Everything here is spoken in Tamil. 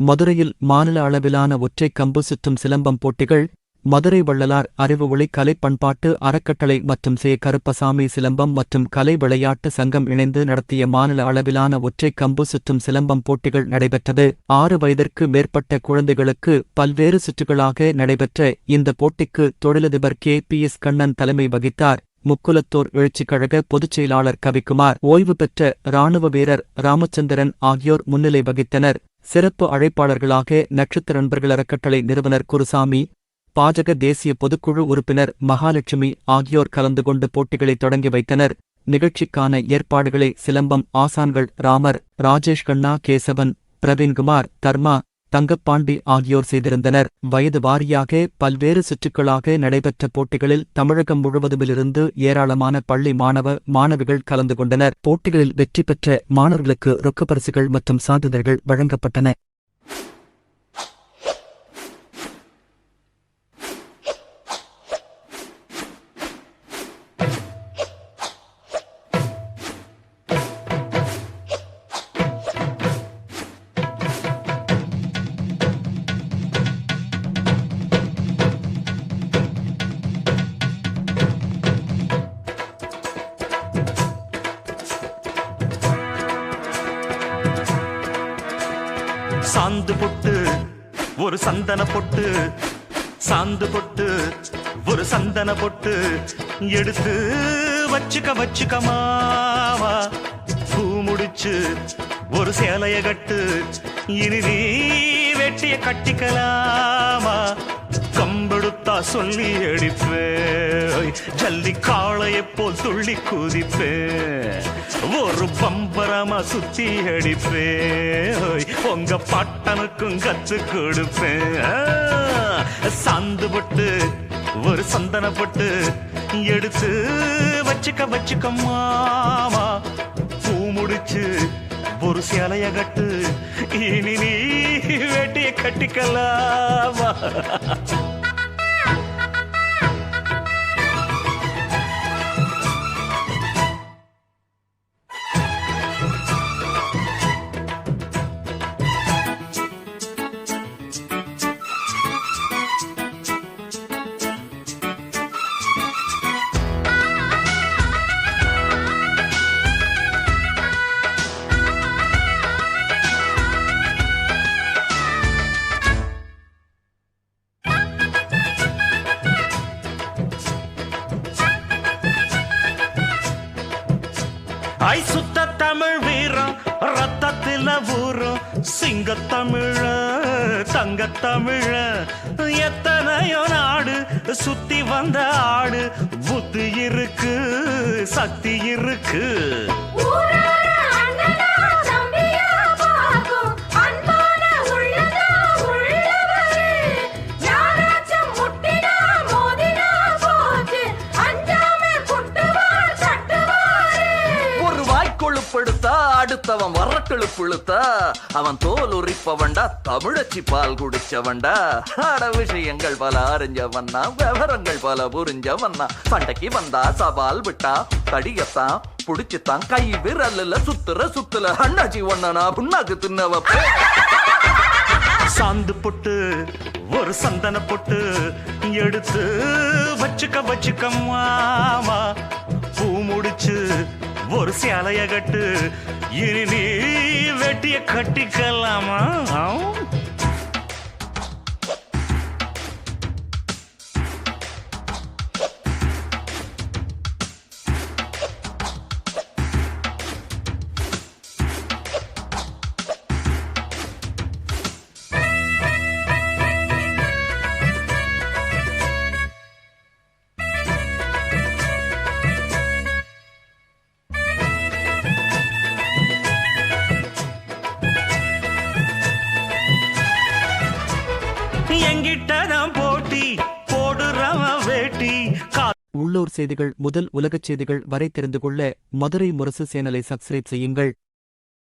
மதுரையில் மாநில அளவிலான ஒற்றைக் கம்பு சுற்றும் சிலம்பம் போட்டிகள். மதுரை வள்ளலார் அறிவு ஒளி கலை பண்பாட்டு அறக்கட்டளை மற்றும் சே. கருப்பசாமி சிலம்பம் மற்றும் கலை விளையாட்டு சங்கம் இணைந்து நடத்திய மாநில அளவிலான ஒற்றைக் கம்பு சுற்றும் சிலம்பம் போட்டிகள் நடைபெற்றது. 6 வயதிற்கு மேற்பட்ட குழந்தைகளுக்கு பல்வேறு சுற்றுகளாக நடைபெற்ற இந்த போட்டிக்கு தொழிலதிபர் KPS கண்ணன் தலைமை வகித்தார். முக்குலத்தோர் எழுச்சிக் கழக பொதுச் செயலாளர் கவிக்குமார், ஓய்வு பெற்ற இராணுவ வீரர் ராமச்சந்திரன் ஆகியோர் முன்னிலை வகித்தனர். சிறப்பு அழைப்பாளர்களாக நட்சத்திர நண்பர்கள் அறக்கட்டளை நிறுவனர் குருசாமி, பாஜக தேசிய பொதுக்குழு உறுப்பினர் மகாலட்சுமி ஆகியோர் கலந்து கொண்டு போட்டிகளை தொடங்கி வைத்தனர். நிகழ்ச்சிக்கான ஏற்பாடுகளை சிலம்பம் ஆசான்கள் ராமர், ராஜேஷ் கண்ணா, கேசவன், பிரவீன்குமார், தர்மா, தங்கப்பாண்டி ஆகியோர் செய்திருந்தனர். வயது வாரியாக பல்வேறு சுற்றுக்களாக நடைபெற்ற போட்டிகளில் தமிழகம் முழுவதுமிலிருந்து ஏராளமான பள்ளி மாணவிகள் கலந்து கொண்டனர். போட்டிகளில் வெற்றி பெற்ற மாணவர்களுக்கு ரொக்கப்பரிசுகள் மற்றும் சான்றிதழ்கள் வழங்கப்பட்டன. சாந்து பொட்டு ஒரு சந்தன பொட்டு, சாந்து பொட்டு ஒரு சந்தன பொட்டு எடுத்து வச்சுக்க மாவா. பூ முடிச்சு ஒரு சேலைய கட்டு, இனி நீ வெட்டிய கட்டிக்கலாமா. கம்பெடுத்தா சொல்லி அடிப்பே, ஜல்லி காளைய போல் துள்ளி குதிப்பே, ஒரு பம்பரமா சுத்தி அடிப்பே, உங்க பட்டனுக்கும் கத்து கொடுப்பேன். சாந்து பொட்டு ஒரு சந்தன பொட்டு எடுத்து வச்சுக்க மாமா. பூ முடிச்சு ஒரு சேலைய கட்டு, இனி நீ வெட்டிய கட்டிக்கலாமா. ஐ சுத்த தமிழ் வீரம் ரத்தத்தில ஊரும், சிங்கத்தமிழ தங்கத்தமிழ, எத்தனையோ நாடு சுத்தி வந்த ஆடு, புத்தி இருக்கு சக்தி இருக்கு. அடுத்தவன் வரக்களு புழுத்தா, அவன் தோல் உரிப்பவன்டா, தமிழச்சி பால் குடிச்சவன்டா. அட விஷயங்கள் பல அறிஞ்சவன்னா, விவரங்கள் பல புரிஞ்சவன்னா, சண்டைக்கு வந்தா சவால் விட்டா கடியத்தான் புடிச்சுத்தான், கை விரல்ல சுத்துல அண்ணாச்சி ஒண்ணனா புண்ணாக்கு தின்னவப்ப. சாந்து பொட்டு ஒரு சந்தன பொட்டு எடுத்து வச்சுக்க மாமா. பூ முடிச்சு ஒரு சேலைய கட்டு, இனி நீ வெட்டிய கட்டிக்கலாமா. எங்கிட்டதான் போட்டி போடுறவன் வேட்டி. உள்ளூர் செய்திகள் முதல் உலகச் செய்திகள் வரை தெரிந்து கொள்ள மதுரை முரசு சேனலை சப்ஸ்கிரைப் செய்யுங்கள்.